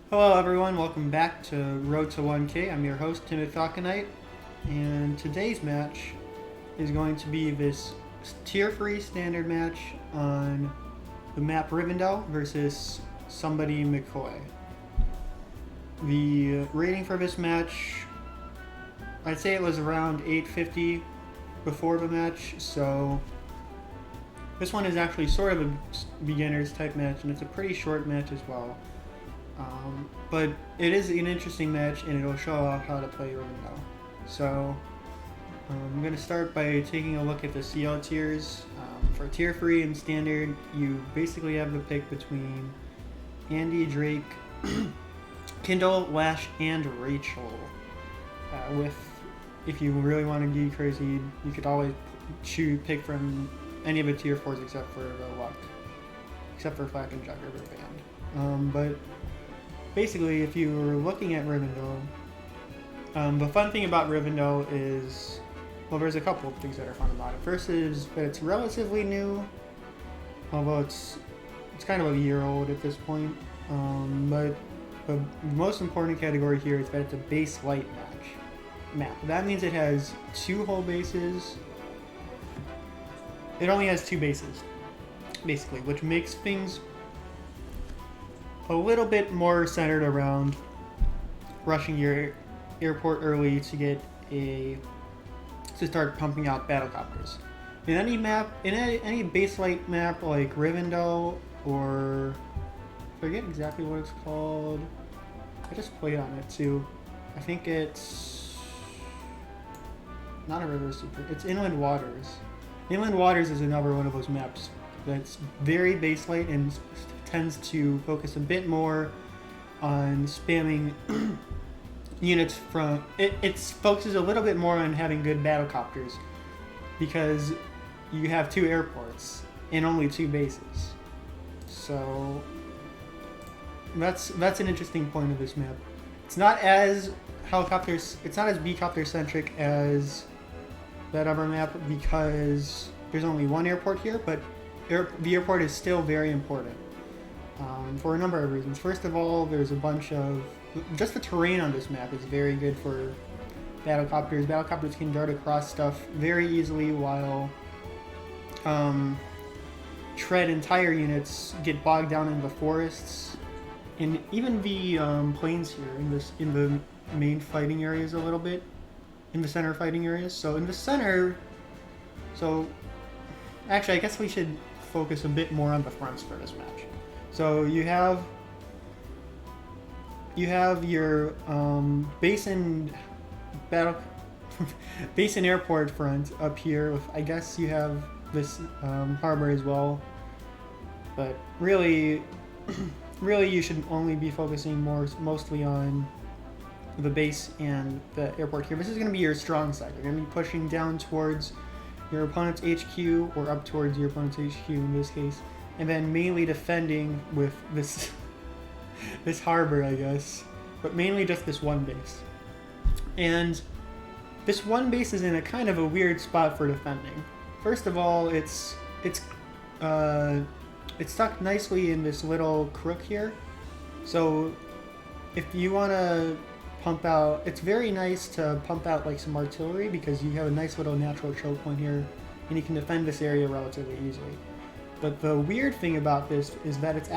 Hello everyone, welcome back to Road to 1K. I'm your host, Timothy Falconite, and today's match is going to be this tier-free standard match on the map Rivendell versus somebody McCoy. The rating for this match, I'd say it was around 850 before the match, so this one is actually sort of a beginner's type match, and it's a pretty short match as well. But it is an interesting match, and it'll show off how to play Rivendell. So I'm going to start by taking a look at the CL tiers. For tier 3 and standard, you basically have the pick between Andy, Drake, Kindle, Lash, and Rachel. If you really want to be crazy, you could always pick from any of the tier 4s except for Luck, except for Flack and Jugger were banned. But basically, if you were looking at Rivendell, the fun thing about Rivendell is, well, there's a couple of things that are fun about it. First is that it's relatively new, although it's kind of a year old at this point. But the most important category here is that it's a base light map. That means it has 2 whole bases. It only has 2 bases, basically, which makes things a little bit more centered around rushing your airport early to start pumping out battlecopters. In any map, in any base light map like Rivendell, or I forget exactly what it's called. I just played on it too. I think it's not a river super. It's Inland Waters. Inland Waters is another one of those maps that's very base light and tends to focus a bit more on spamming units from... It focuses a little bit more on having good battlecopters because you have 2 airports and only 2 bases. So that's an interesting point of this map. It's not as beacopter centric as that other map because there's only 1 airport here, but the airport is still very important. For a number of reasons. First of all, there's a bunch of... Just the terrain on this map is very good for battlecopters. Battlecopters can dart across stuff very easily while tread entire units get bogged down in the forests. And even the plains here in the main fighting areas a little bit. In the center fighting areas. So in the center... Actually, I guess we should focus a bit more on the fronts for this match. So you have your basin airport front up here. With, I guess you have this harbor as well, but really you should only be focusing mostly on the base and the airport here. This is going to be your strong side. You're going to be pushing down towards your opponent's HQ or up towards your opponent's HQ in this case. And then mainly defending with this this harbor, I guess, but mainly just this one base. And this one base is in a kind of a weird spot for defending. First of all, it's stuck nicely in this little crook here. So if you want to pump out, it's very nice to pump out like some artillery because you have a nice little natural choke point here, and you can defend this area relatively easily. But the weird thing about this is that it's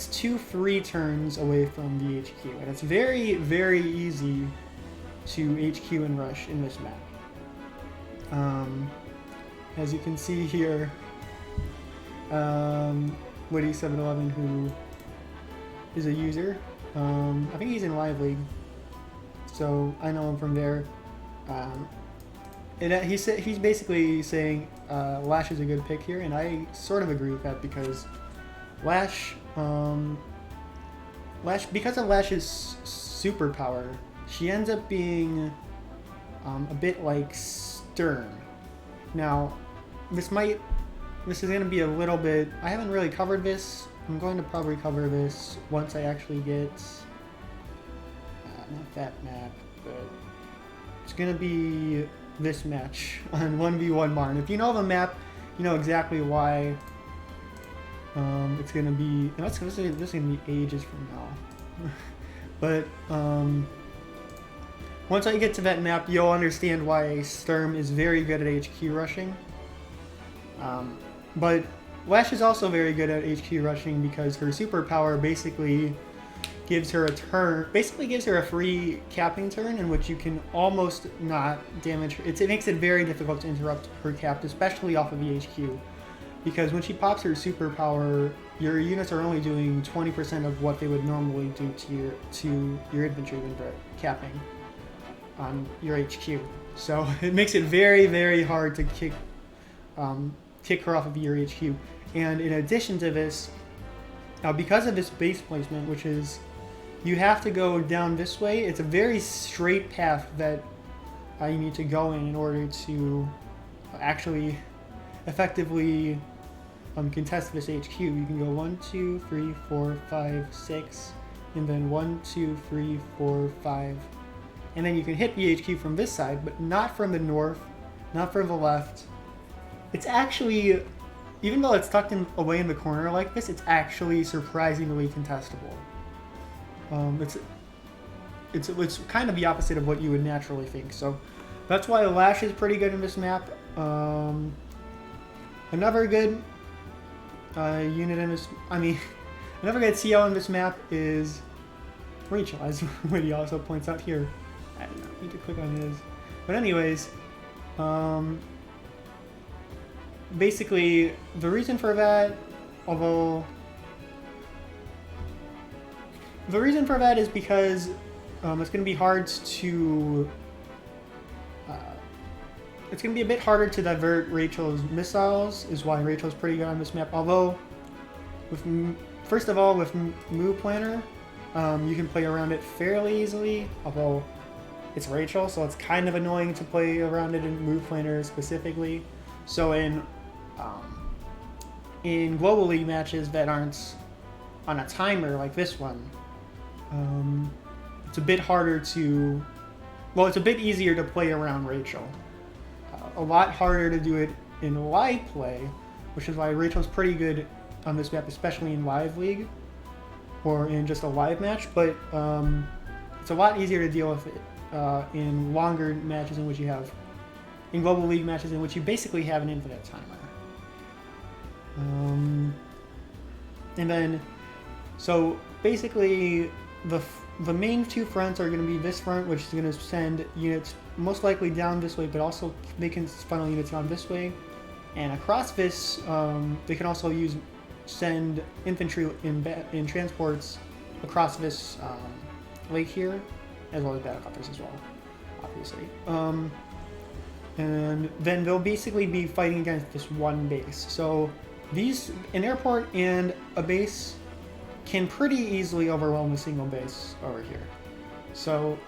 2 free turns away from the HQ, and it's very, very easy to HQ and rush in this map. As you can see here, Woody711, who is a user, I think he's in Live League, so I know him from there. And he's basically saying Lash is a good pick here, and I sort of agree with that because Lash, because of Lash's superpower, she ends up being a bit like Stern. Now, this is going to be a little bit... I haven't really covered this. I'm going to probably cover this once I actually get... not that map, but it's going to be this match on 1v1 Marn. If you know the map, you know exactly why It's gonna be, this is gonna be ages from now. But once I get to that map, you'll understand why Sturm is very good at HQ rushing. But Lash is also very good at HQ rushing because her superpower basically gives her a turn, basically gives her a free capping turn in which you can almost not damage her. It makes it very difficult to interrupt her cap, especially off of the HQ. Because when she pops her superpower, your units are only doing 20% of what they would normally do to your infantry when they're capping on your HQ. So it makes it very, very hard to kick her off of your HQ. And in addition to this, because of this base placement, which is you have to go down this way, it's a very straight path that you need to go in order to actually effectively contest this HQ. You can go 1, 2, 3, 4, 5, 6, and then 1, 2, 3, 4, 5. And then you can hit the HQ from this side, but not from the north, not from the left. It's actually, even though it's tucked away in the corner like this, it's actually surprisingly contestable. It's kind of the opposite of what you would naturally think. So that's why Lash is pretty good in this map. Another good unit in this, another good CL in this map is Rachel, as Woody also points out here. I don't need to click on his. But anyways, basically, the reason for that, is because it's going to be hard to... it's going to be a bit harder to divert Rachel's missiles, is why Rachel's pretty good on this map. Although, first of all, with Move Planner, you can play around it fairly easily, although it's Rachel, so it's kind of annoying to play around it in Move Planner specifically. So in Global League matches that aren't on a timer like this one, it's a bit harder to... Well, it's a bit easier to play around Rachel. A lot harder to do it in live play, which is why Rachel's pretty good on this map, especially in Live League or in just a live match, but it's a lot easier to deal with it in longer matches in which you have, in Global League matches in which you basically have an infinite timer. And then, so basically the main two fronts are going to be this front, which is going to send units most likely down this way, but also they can funnel units down this way. And across this, they can also send infantry in transports across this lake here, as well as battlecopters as well, obviously. And then they'll basically be fighting against this one base. So an airport and a base can pretty easily overwhelm a single base over here. So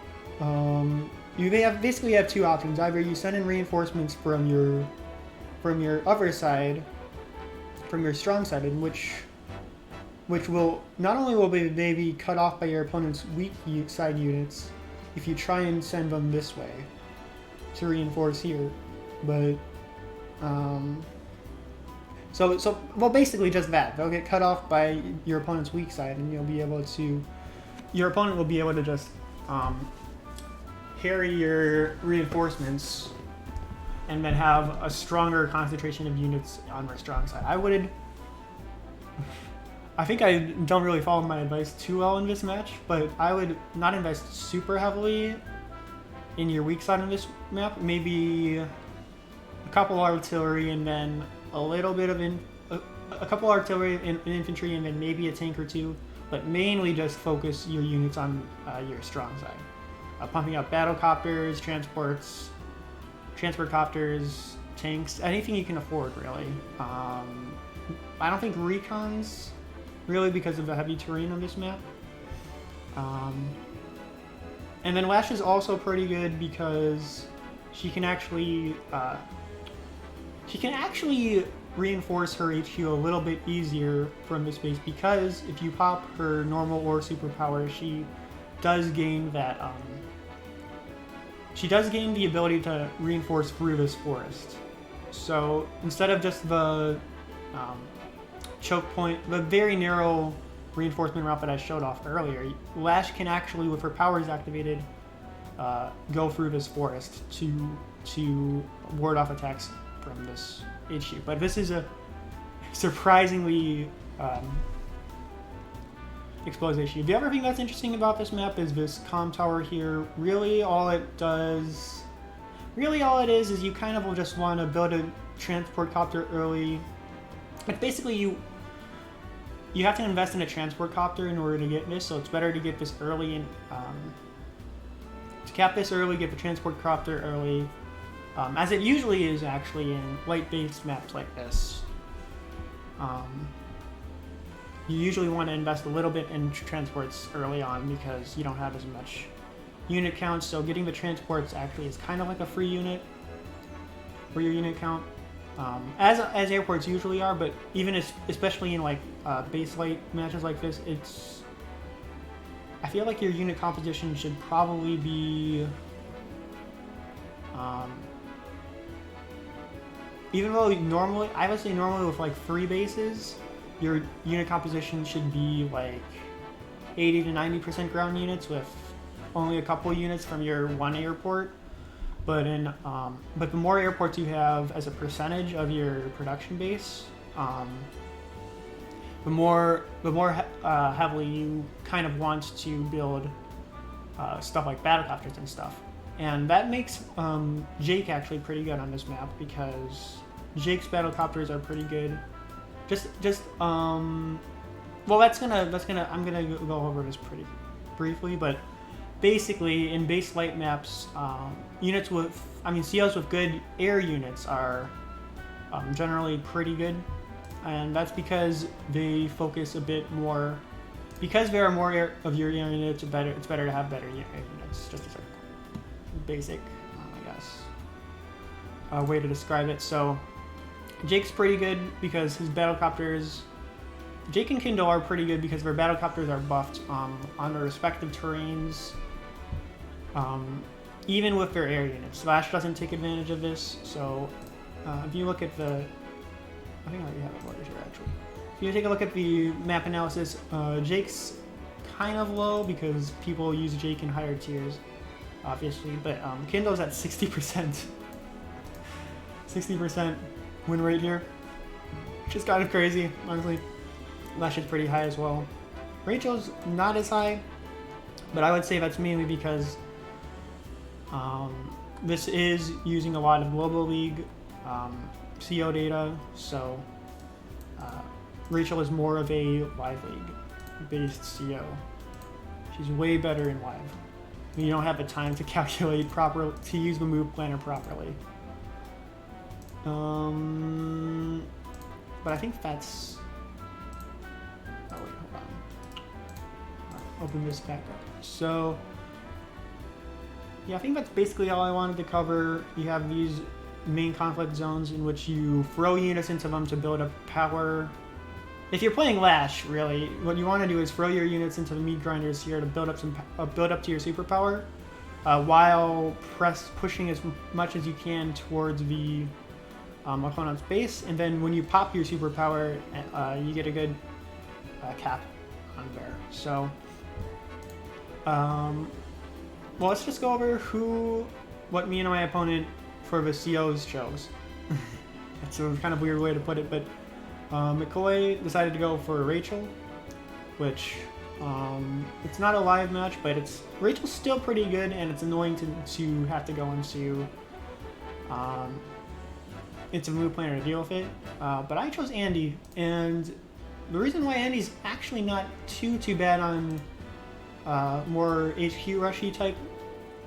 you basically have two options. Either you send in reinforcements from your other side, from your strong side, in which will not only will they be cut off by your opponent's weak side units if you try and send them this way to reinforce here, but well, basically just that. They'll get cut off by your opponent's weak side, and your opponent will be able to just harry your reinforcements and then have a stronger concentration of units on their strong side. I think I don't really follow my advice too well in this match, but I would not invest super heavily in your weak side on this map. Maybe a couple artillery and then a little bit of a couple artillery and infantry, and then maybe a tank or two, but mainly just focus your units on your strong side. Pumping up battlecopters, transport copters, tanks, anything you can afford, really. I don't think recons, really, because of the heavy terrain on this map. And then Lash is also pretty good because she can actually reinforce her HQ a little bit easier from this base, because if you pop her normal or superpower, she does gain that. She does gain the ability to reinforce through this forest. So instead of just the choke point, the very narrow reinforcement route that I showed off earlier, Lash can actually, with her powers activated, go through this forest to ward off attacks from this HQ. But this is a surprisingly explosive HQ. The other thing that's interesting about this map is this comm tower here. Really all it is you kind of will just want to build a transport copter early. But basically you have to invest in a transport copter in order to get this, so it's better to get this early and to cap this early, get the transport copter early, as it usually is actually in light-based maps like this. You usually want to invest a little bit in transports early on because you don't have as much unit count, so getting the transports actually is kind of like a free unit for your unit count. As airports usually are, but even especially in like base light matches like this, I feel like your unit composition should probably be, even though normally, I would say normally with like 3 bases, your unit composition should be like 80 to 90% ground units with only a couple units from your 1 airport. But the more airports you have as a percentage of your production base, the more heavily you kind of want to build stuff like battlecopters and stuff, and that makes Jake actually pretty good on this map because Jake's battlecopters are pretty good. I'm gonna go over this pretty briefly, but. Basically, in base light maps, COs with good air units are generally pretty good, and that's because they focus a bit more. Because there are more of your air units, it's better to have better air units. Just a basic, way to describe it. So, Jake's pretty good because his battlecopters. Jake and Kindle are pretty good because their battlecopters are buffed on their respective terrains. Even with their air units. Slash doesn't take advantage of this, so if you look at I think I already have it loaded here actually. If you take a look at the map analysis, Jake's kind of low because people use Jake in higher tiers, obviously, but Kindle's at 60%. 60% win rate here, which is kind of crazy, honestly. Lash is pretty high as well. Rachel's not as high, but I would say that's mainly because this is using a lot of Global League CO data, so Rachel is more of a Live League based CO. She's way better in Live. You don't have the time to calculate to use the move planner properly. But I think that's. Oh wait, hold on. Open this back up. So. Yeah, I think that's basically all I wanted to cover. You have these main conflict zones in which you throw units into them to build up power. If you're playing Lash, really, what you want to do is throw your units into the meat grinders here to build up to your superpower, while pushing as much as you can towards the opponent's base. And then when you pop your superpower, you get a good cap on there. So. Well, let's just go over what me and my opponent for the COs chose. That's a kind of weird way to put it, but McCoy decided to go for Rachel, which it's not a live match, but Rachel's still pretty good, and it's annoying to have to go into move planner to deal with it. But I chose Andy, and the reason why Andy's actually not too bad on more HQ rushy type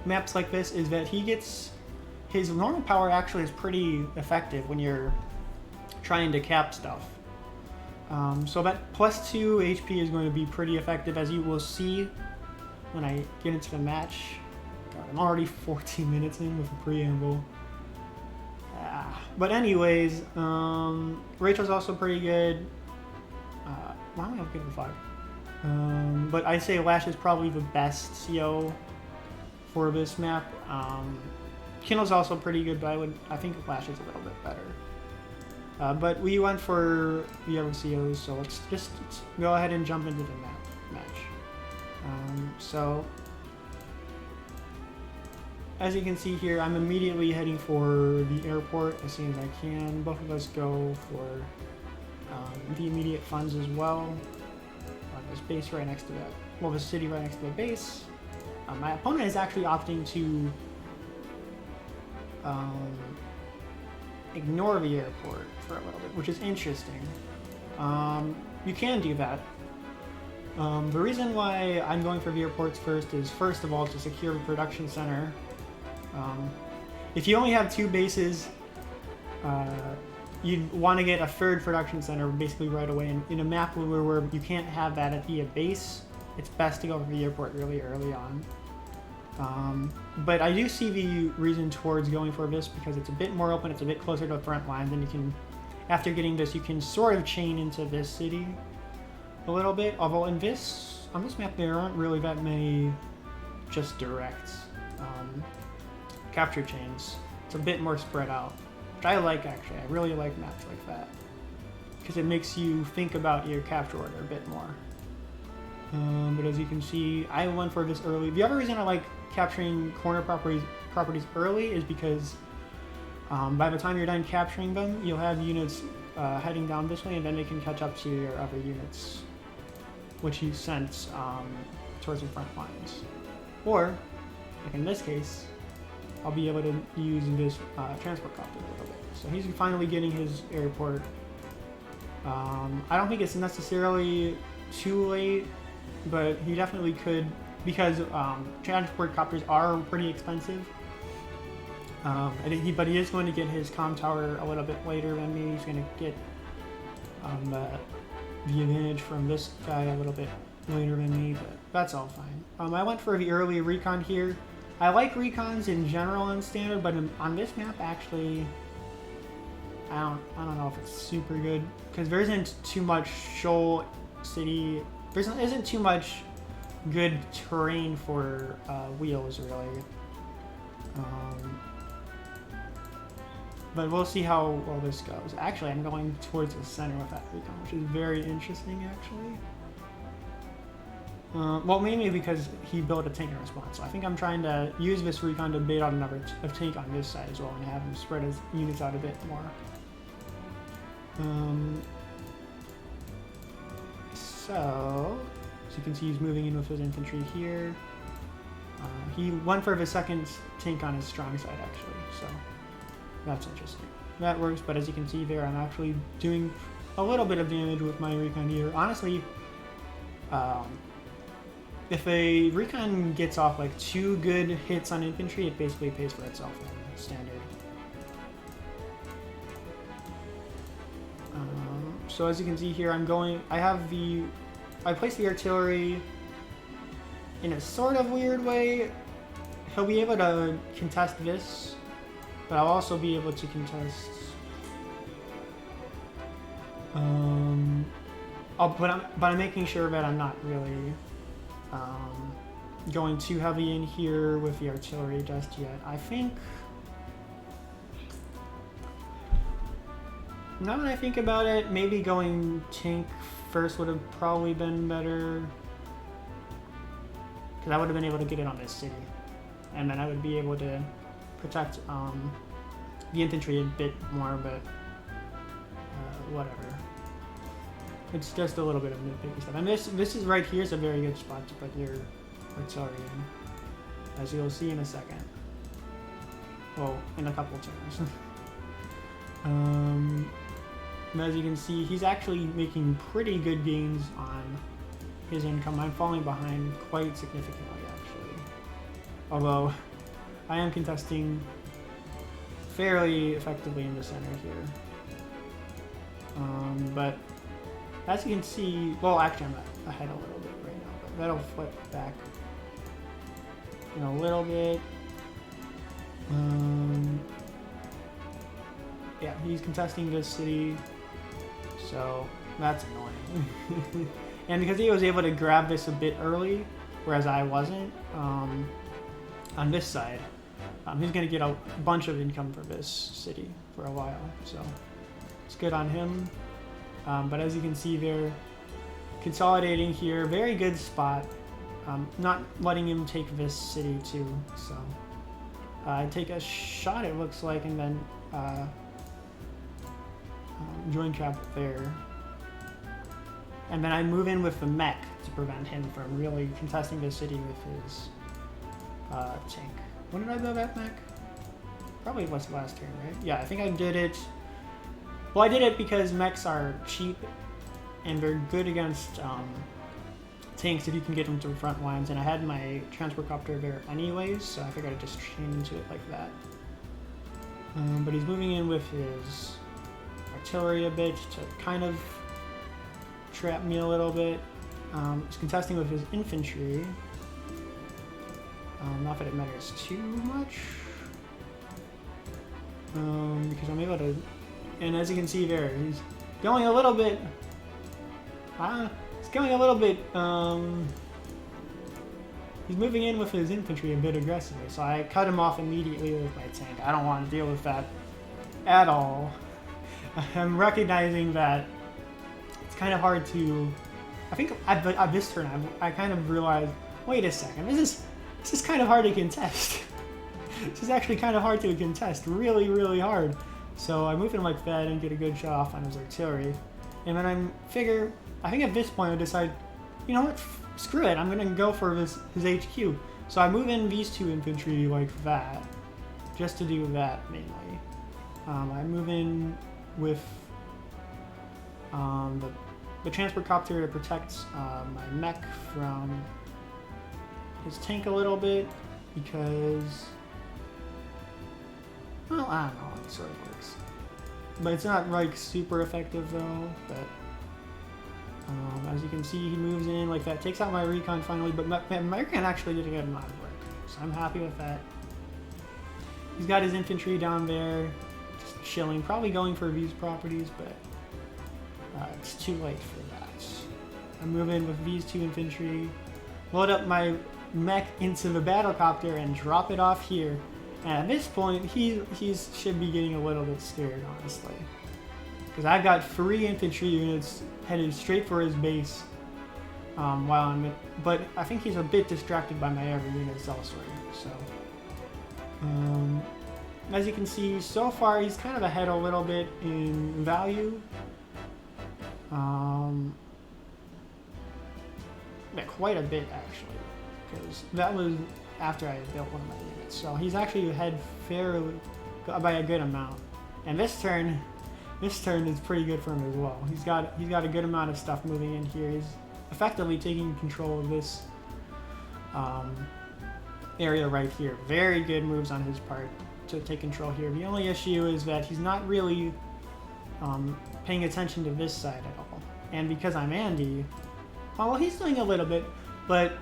maps like this is that his normal power actually is pretty effective when you're trying to cap stuff. So that +2 HP is going to be pretty effective, as you will see when I get into the match. God, I'm already 14 minutes in with a preamble. But anyways, Rachel's also pretty good. Why don't I give it a 5? But I'd say Lash is probably the best CO for this map. Kindle's also pretty good, but I think Lash is a little bit better. But we went for the OCOs, so let's just go ahead and jump into the match. So, as you can see here, I'm immediately heading for the airport as soon as I can. Both of us go for the immediate funds as well. There's base right next to that. Well, the city right next to the base. My opponent is actually opting to ignore the airport for a little bit, which is interesting. You can do that. The reason why I'm going for the airports first is, first of all, to secure the production center. If you only have 2 bases, you'd want to get a 3rd production center basically right away. And in a map where you can't have that at the base, it's best to go for the airport really early on. But I do see the reason towards going for this because it's a bit more open, it's a bit closer to the front lines, and you can, after getting this, you can sort of chain into this city a little bit. Although on this map there aren't really that many just direct capture chains. It's a bit more spread out, which I like actually. I really like maps like that because it makes you think about your capture order a bit more. But as you can see, I went for this early. The other reason I like capturing corner properties early is because by the time you're done capturing them, you'll have units heading down this way, and then they can catch up to your other units, which you sent towards the front lines. Or, like in this case, I'll be able to use this transport copter a little bit. So he's finally getting his airport. I don't think it's necessarily too late, but he definitely could, because transport copters are pretty expensive. But he is going to get his comm tower a little bit later than me. He's going to get the advantage from this guy a little bit later than me, but that's all fine. I went for the early recon here. I like recons in general in standard, but on this map actually, I don't know if it's super good because there isn't too much shoal city. There isn't too much good terrain for wheels really. But we'll see how well this goes. Actually, I'm going towards the center with that recon, which is very interesting actually. Well, mainly because he built a tank in response. So I think I'm trying to use this recon to bait out another tank on this side as well and have him spread his units out a bit more. So, as you can see, he's moving in with his infantry here. He went for the 2nd tank on his strong side actually, so that's interesting. That works, but as you can see there, I'm actually doing a little bit of damage with my recon here. Honestly, if a recon gets off like 2 good hits on infantry, it basically pays for itself in standard. So as you can see here, I placed the artillery in a sort of weird way. He'll be able to contest this, but I'll also be able to contest. But I'm making sure that I'm not really going too heavy in here with the artillery just yet. I think, now that I think about it, maybe going tank first would have probably been better, because I would have been able to get it on this city, and then I would be able to protect the infantry a bit more, but whatever. It's just a little bit of nitpicky stuff. And this is right here is a very good spot to put your artillery in, as you'll see in a second. Well, in a couple turns. As you can see, he's actually making pretty good gains on his income. I'm falling behind quite significantly, actually. Although, I am contesting fairly effectively in the center here. But as you can see, well, actually I'm ahead a little bit right now, but that'll flip back in a little bit. Yeah, he's contesting this city, so that's annoying. And because he was able to grab this a bit early, whereas I wasn't, on this side, he's going to get a bunch of income for this city for a while, so it's good on him. But as you can see, they're consolidating here. Very good spot. Not letting him take this city too. So take a shot, it looks like, and then join trap there. And then I move in with the mech to prevent him from really contesting the city with his tank. When did I build that mech? Probably was last turn, right? Yeah, I think I did it. Well, I did it because mechs are cheap and they're good against tanks if you can get them to the front lines. And I had my transport copter there anyways, so I figured I'd just change it like that. But he's moving in with his artillery a bit to kind of trap me a little bit. He's contesting with his infantry. Not that it matters too much. Because I'm able to... And as you can see there, he's going a little bit... he's going a little bit... he's moving in with his infantry a bit aggressively, so I cut him off immediately with my tank. I don't want to deal with that at all. I'm recognizing that it's kind of hard to... I think at this turn, I kind of realized, wait a second, this is kind of hard to contest. This is actually kind of hard to contest, really, really hard. So I move him like that and get a good shot off on his artillery. And then I think at this point I decide, you know what, screw it, I'm gonna go for his HQ. So I move in these two infantry like that, just to do that mainly. I move in with the transport copter to protect my mech from his tank a little bit, because, well, I don't know, it sort of works. But it's not like super effective though. But as you can see, he moves in like that, takes out my recon finally, but my recon actually did a good amount of work, so I'm happy with that. He's got his infantry down there, just chilling, probably going for these properties, but it's too late for that. I move in with these two infantry, load up my mech into the battlecopter and drop it off here. And at this point, he should be getting a little bit scared, honestly, because I've got 3 infantry units headed straight for his base. But I think he's a bit distracted by my other units elsewhere. So, as you can see, so far he's kind of ahead a little bit in value. Yeah, quite a bit actually, because that was after I had built one of my units. So he's actually ahead fairly by a good amount. And this turn is pretty good for him as well. He's got a good amount of stuff moving in here. He's effectively taking control of this area right here. Very good moves on his part to take control here. The only issue is that he's not really paying attention to this side at all. And because I'm Andy, well, he's doing a little bit, but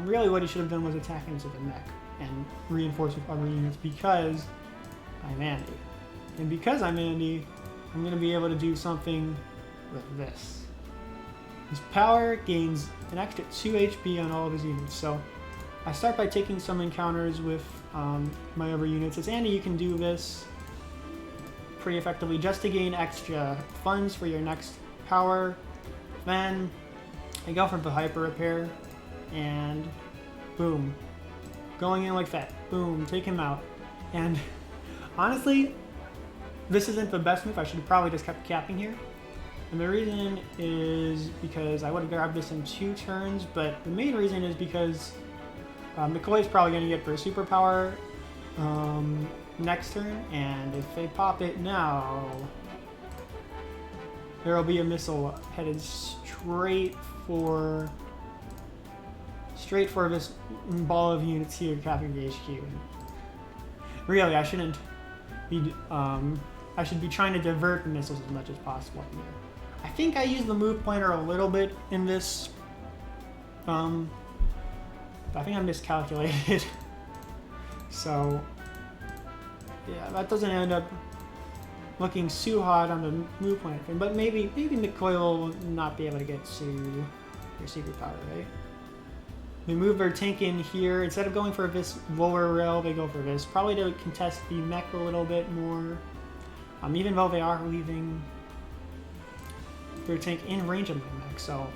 really what he should have done was attack into the mech and reinforce with other units, because I'm Andy. And because I'm Andy, I'm going to be able to do something with this. His power gains an extra 2 HP on all of his units, so I start by taking some encounters with my other units. As Andy, you can do this pretty effectively just to gain extra funds for your next power. Then I go for the hyper repair, and boom, going in like that, boom, take him out. And honestly, this isn't the best move. I should have probably just kept capping here. And the reason is because I would have grabbed this in 2 turns, but the main reason is because McCoy's probably going to get for a superpower next turn, and if they pop it now, there will be a missile headed straight for this ball of units here capping the HQ. Really, I shouldn't be. I should be trying to divert the missiles as much as possible here. I think I used the move pointer a little bit in this. But I think I miscalculated. So yeah, that doesn't end up looking too hot on the move pointer thing. But maybe McCoy will not be able to get to your superpower, right? They move their tank in here. Instead of going for this lower rail, they go for this. Probably to contest the mech a little bit more. Even though they are leaving their tank in range of my mech, so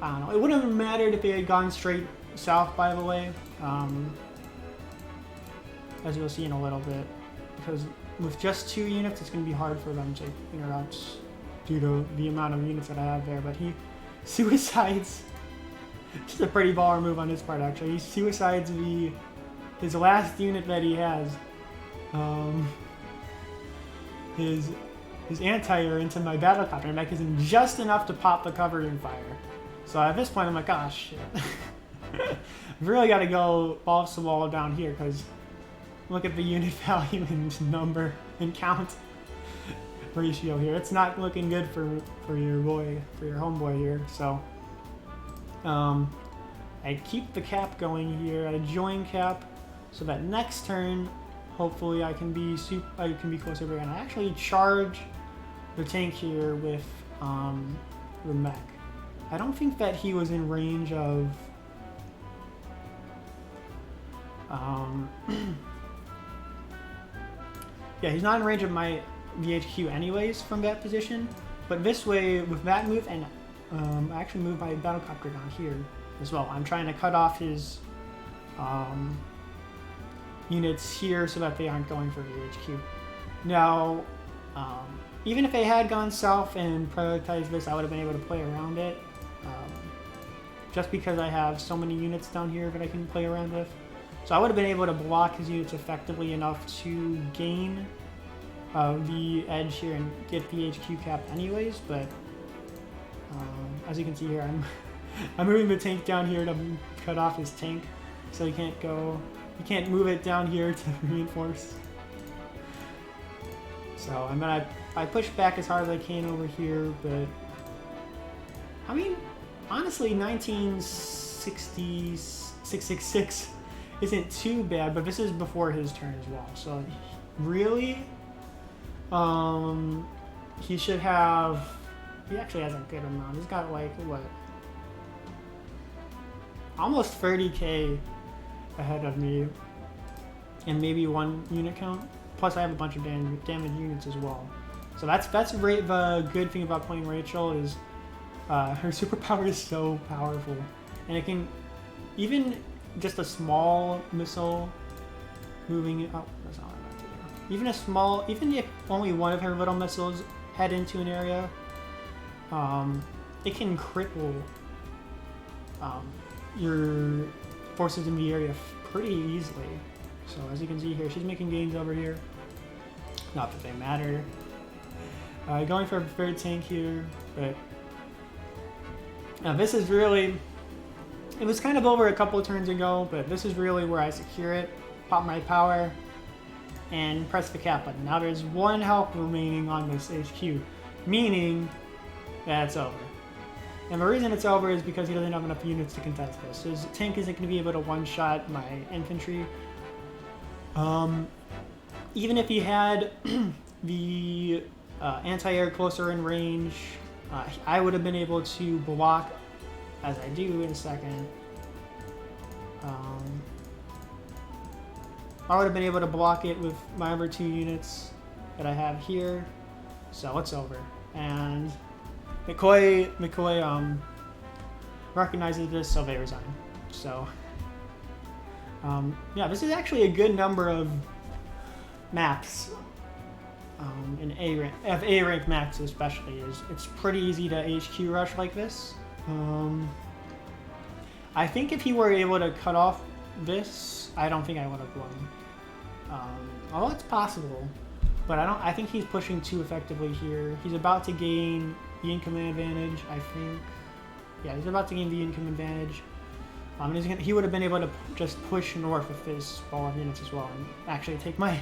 I don't know. It wouldn't have mattered if they had gone straight south, by the way, as you'll see in a little bit, because with just 2 units, it's going to be hard for them to interrupt due to the amount of units that I have there. But he suicides. Just a pretty baller move on his part, actually. He suicides his last unit that he has. His anti-air into my battlecopter mech is in just enough to pop the covering fire. So at this point, I'm like, oh shit. I've really got to go off the wall down here, because look at the unit value and number and count ratio here. It's not looking good for your homeboy here. So I keep the cap going here. I join cap so that next turn, hopefully I can be close over here. And I actually charge the tank here with the mech. I don't think that he was in range of yeah, he's not in range of my VHQ anyways from that position. But this way, with that move, and I actually move my battlecopter down here as well. I'm trying to cut off his units here so that they aren't going for VHQ. Now, even if they had gone south and prioritized this, I would have been able to play around it. Just because I have so many units down here that I can play around with. So I would have been able to block his units effectively enough to gain the edge here and get the HQ cap anyways, but as you can see here, I'm moving the tank down here to cut off his tank, so he can't move it down here to reinforce. So I push back as hard as I can over here, but I mean, honestly, 1966 isn't too bad, but this is before his turn as well. So really, he should have. He actually has a good amount. He's got like what, almost 30k ahead of me, and maybe 1 unit count. Plus, I have a bunch of damage units as well. So that's the good thing about playing Rachel is her superpower is so powerful, and it can even just a small missile moving. Oh, that's not what I'm about to do. Even if only one of her little missiles head into an area, it can cripple your forces in the area pretty easily. So as you can see here, she's making gains over here. Not that they matter. Going for a third tank here, but now this is really. It was kind of over a couple of turns ago, but this is really where I secure it, pop my power, and press the cap button. Now there's 1 health remaining on this HQ, meaning that it's over. And the reason it's over is because he doesn't have enough units to contest this. His tank isn't going to be able to one-shot my infantry. Even if he had the anti-air closer in range, I would have been able to block, as I do in a second. I would have been able to block it with my other 2 units that I have here. So it's over. And McCoy recognizes this, so they resign. So yeah, this is actually a good number of maps in A rank maps especially. It's pretty easy to HQ rush like this. I think if he were able to cut off this, I don't think I would have won. Although it's possible, but I think he's pushing too effectively here. He's about to gain the income advantage, I think. Yeah, he's about to gain the income advantage. He would have been able to just push north with his ball of units as well, and actually take my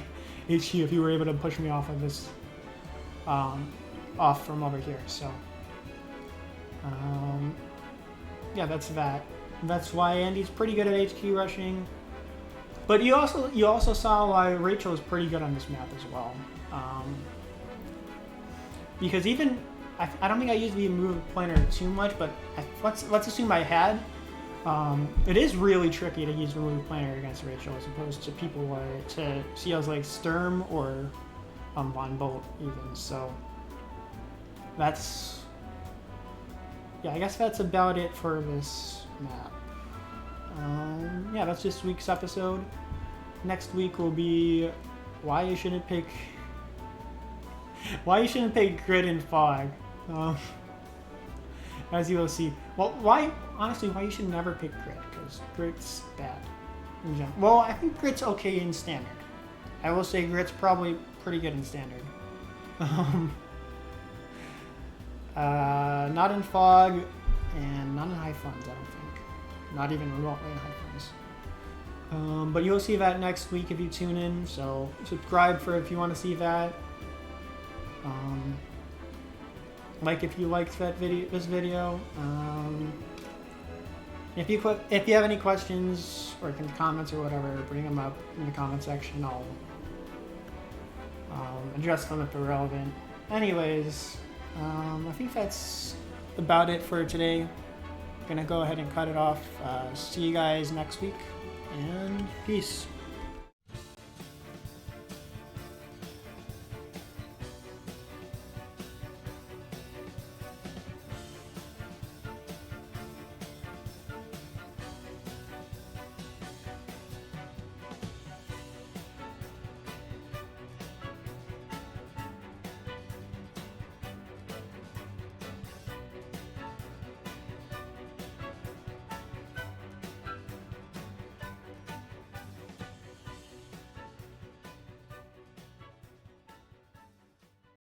HQ if he were able to push me off of this, off from over here. So, yeah, that's that. That's why Andy's pretty good at HQ rushing. But you also saw why Rachel is pretty good on this map as well. Because even I don't think I used the move planner too much, but let's assume I had. It is really tricky to use remove planner against Rachel as opposed to people to CLs like Sturm or Von Bolt even. So that's... Yeah, I guess that's about it for this map. Yeah, that's this week's episode. Next week will be why you shouldn't pick grid and fog. As you will see. Well, honestly, why you should never pick grid, because grid's bad in general. Well, I think grid's okay in standard. I will say grid's probably pretty good in standard. Not in fog, and not in high funds, I don't think. Not even remotely in high funds. But you'll see that next week if you tune in, so subscribe for if you want to see that. Like if you liked this video. If you have any questions or comments or whatever, bring them up in the comment section. I'll address them if they're relevant. Anyways, I think that's about it for today. Gonna go ahead and cut it off. See you guys next week, and peace.